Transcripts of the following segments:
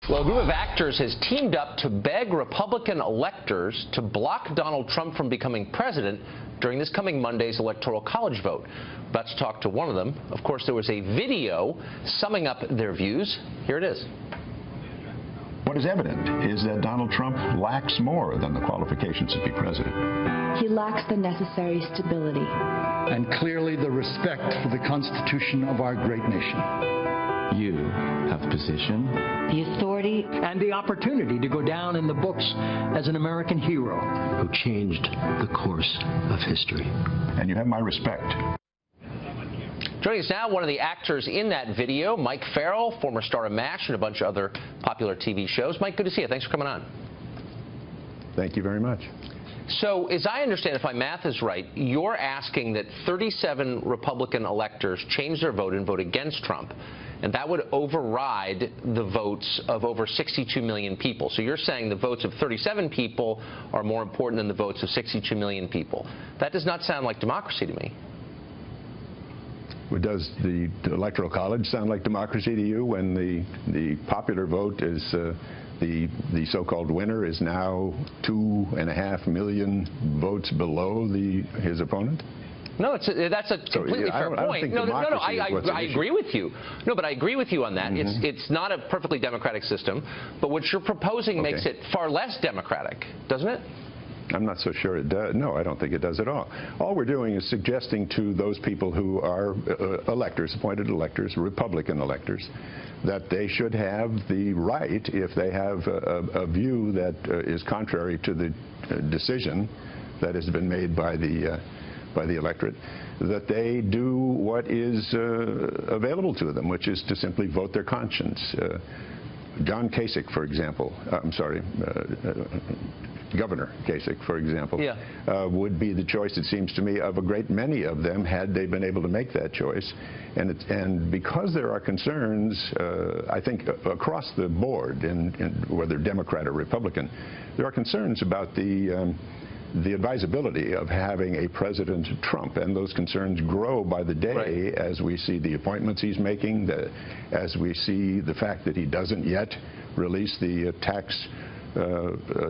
Well, a group of actors has teamed up to beg Republican electors to block Donald Trump from becoming president during this coming Monday's Electoral College vote. About to talk to one of them. Of course, there was a video summing up their views. Here it is. What is evident is that Donald Trump lacks more than the qualifications to be president. He lacks the necessary stability. And clearly the respect for the Constitution of our great nation. You have the position, the authority, and the opportunity to go down in the books as an American hero who changed the course of history. And you have my respect. Joining us now, one of the actors in that video, Mike Farrell, former star of MASH and a bunch of other popular TV shows. Mike, good to see you. Thanks for coming on. Thank you very much. So, as I understand, if my math is right, you're asking that 37 Republican electors change their vote and vote against Trump, and that would override the votes of over 62 million people. So you're saying the votes of 37 people are more important than the votes of 62 million people. That does not sound like democracy to me. Well, does the Electoral College sound like democracy to you when the popular vote is the so-called winner is now 2.5 million votes below his opponent? No, that's a completely fair point. No, I agree with you. No, but I agree with you on that. Mm-hmm. It's not a perfectly democratic system, but what you're proposing makes it far less democratic, doesn't it? I'm not so sure it does. No, I don't think it does at all. All we're doing is suggesting to those people who are electors, appointed electors, Republican electors, that they should have the right, if they have a view that is contrary to the decision that has been made by the electorate, that they do what is available to them, which is to simply vote their conscience. John Kasich, for example, Governor Kasich, for example, would be the choice, it seems to me, of a great many of them had they been able to make that choice. And because there are concerns, I think, across the board, in whether Democrat or Republican, there are concerns about the advisability of having a President Trump, and those concerns grow by the day as we see the appointments he's making, as we see the fact that he doesn't yet release the tax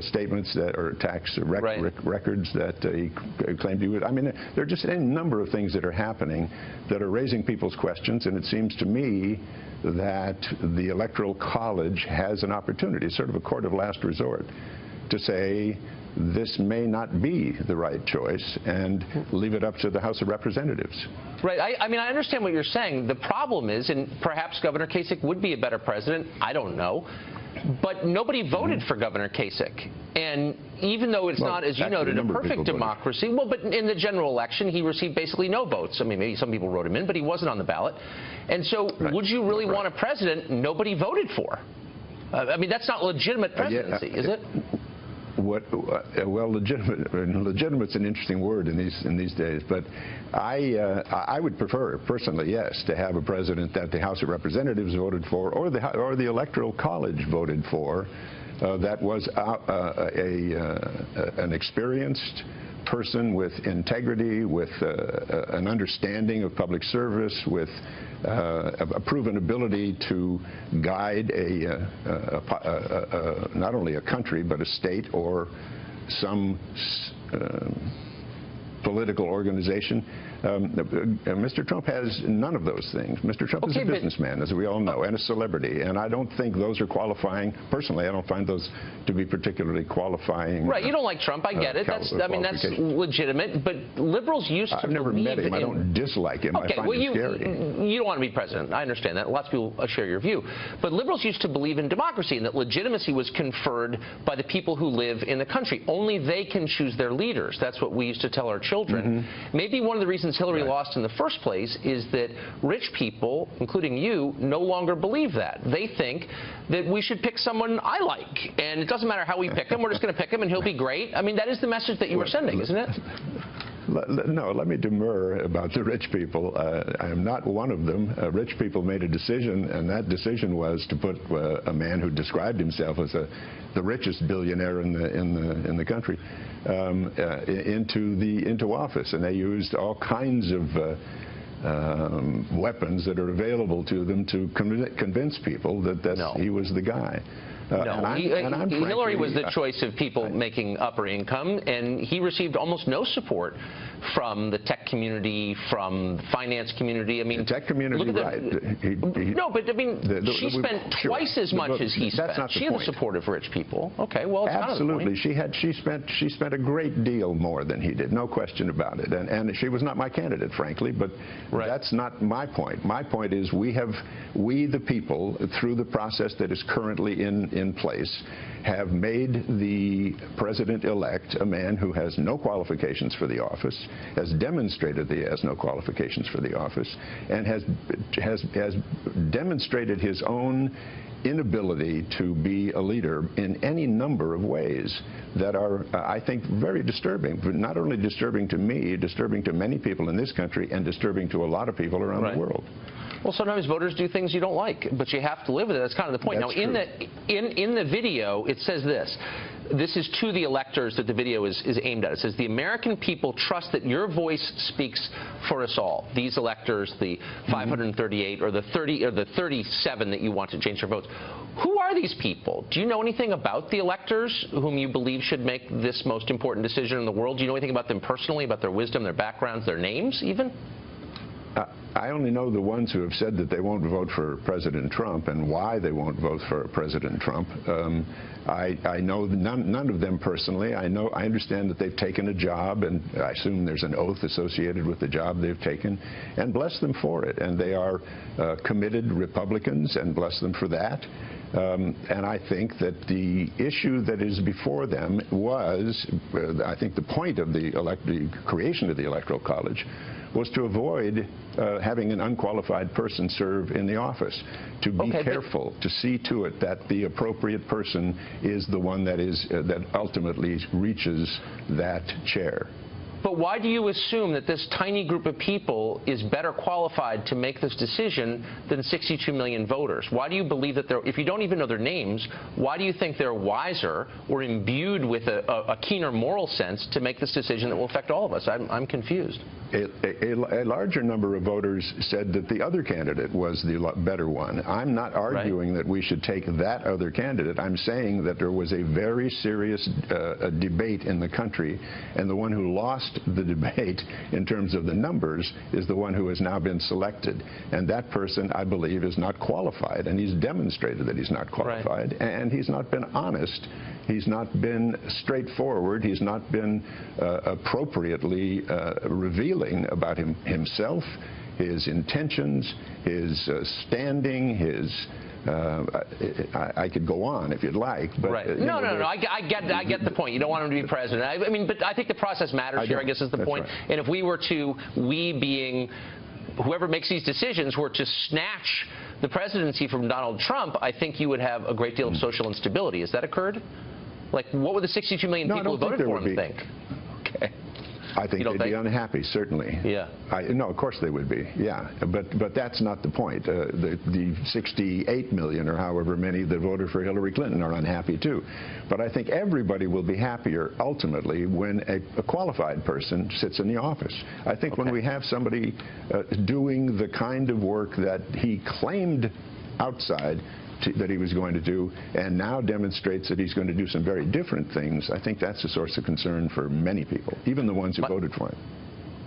statements or tax records that he claimed he would. I mean, there are just a number of things that are happening that are raising people's questions, and it seems to me that the Electoral College has an opportunity, sort of a court of last resort, to say this may not be the right choice and leave it up to the House of Representatives. Right. I mean, I understand what you're saying. The problem is, and perhaps Governor Kasich would be a better president, I don't know, but nobody voted for Governor Kasich. And even though it's not, as you noted, a perfect democracy, but in the general election, he received basically no votes. I mean, maybe some people wrote him in, but he wasn't on the ballot. And so would you really want a president nobody voted for? I mean, that's not legitimate presidency, is it? Well, legitimate's an interesting word in these days, but I would prefer, personally, yes, to have a president that the House of Representatives voted for, or the Electoral College voted for, that was an experienced person with integrity, with an understanding of public service, with a proven ability to guide not only a country but a state or some political organization. Mr. Trump has none of those things. Mr. Trump is a businessman, as we all know, and a celebrity, and I don't think those are qualifying. Personally, I don't find those to be particularly qualifying. Right, you don't like Trump, I get it. That's legitimate, but liberals used to I've never met him. I don't dislike him. I find him scary. You don't want to be president. I understand that. Lots of people share your view. But liberals used to believe in democracy and that legitimacy was conferred by the people who live in the country. Only they can choose their leaders. That's what we used to tell our children. Maybe one of the reasons Hillary lost in the first place is that rich people, including you, no longer believe that. They think that we should pick someone I like, and it doesn't matter how we pick him, we're just going to pick him and he'll be great. I mean, that is the message that you were sending, isn't it? No, let me demur about the rich people. I am not one of them. Rich people made a decision, and that decision was to put a man who described himself as the richest billionaire in the country into office, and they used all kinds of weapons that are available to them to convince people that he was the guy. Hillary was the choice of people making upper income, and he received almost no support from the tech community, from the finance community. I mean, the tech community, right? No, but I mean, she spent twice as much as he spent. That's not the she had the support of rich people. Okay, well, it's absolutely. Kind of the point. She spent a great deal more than he did, no question about it. And she was not my candidate, frankly. But that's not my point. My point is we the people, through the process that is currently in place, have made the president-elect a man who has no qualifications for the office, has demonstrated that he has no qualifications for the office, and has demonstrated his own inability to be a leader in any number of ways that are, I think, very disturbing. But not only disturbing to me, disturbing to many people in this country, and disturbing to a lot of people around the world. Well, sometimes voters do things you don't like, but you have to live with it. That's kind of the point. That's now, in the video, it says this. This is to the electors that the video is aimed at. It says, the American people trust that your voice speaks for us all. These electors, the 538 or the 30 or the 37 that you want to change their votes. Who are these people? Do you know anything about the electors whom you believe should make this most important decision in the world? Do you know anything about them personally, about their wisdom, their backgrounds, their names even? I only know the ones who have said that they won't vote for President Trump and why they won't vote for President Trump. I know none of them personally. I understand that they've taken a job, and I assume there's an oath associated with the job they've taken, and bless them for it. And they are committed Republicans, and bless them for that. And I think that the issue that is before them was, I think the point of the creation of the Electoral College was to avoid having an unqualified person serve in the office, to be careful, to see to it that the appropriate person is the one that ultimately reaches that chair. But why do you assume that this tiny group of people is better qualified to make this decision than 62 million voters? Why do you believe that if you don't even know their names, why do you think they're wiser or imbued with a keener moral sense to make this decision that will affect all of us? I'm confused. A larger number of voters said that the other candidate was the better one. I'm not arguing that we should take that other candidate. I'm saying that there was a very serious debate in the country, and the one who lost the debate in terms of the numbers is the one who has now been selected. And that person, I believe, is not qualified, and he's demonstrated that he's not qualified, and he's not been honest. He's not been straightforward. He's not been appropriately revealing about himself, his intentions, his standing, his... I could go on if you'd like, but no. I get the point. You don't want him to be president. I mean, but I think the process matters here, I guess, is the point. Right. And if we were to, being whoever makes these decisions, were to snatch the presidency from Donald Trump, I think you would have a great deal of social instability. Has that occurred? Like, what would the 62 million people who voted for him think? Okay. I think they'd be unhappy, certainly. Yeah. No, of course they would be. Yeah, but that's not the point. The 68 million or however many that voted for Hillary Clinton are unhappy too. But I think everybody will be happier ultimately when a qualified person sits in the office. I think when we have somebody doing the kind of work that he claimed outside that he was going to do, and now demonstrates that he's going to do some very different things, I think that's a source of concern for many people, even the ones who voted for him.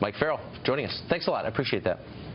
Mike Farrell joining us. Thanks a lot. I appreciate that.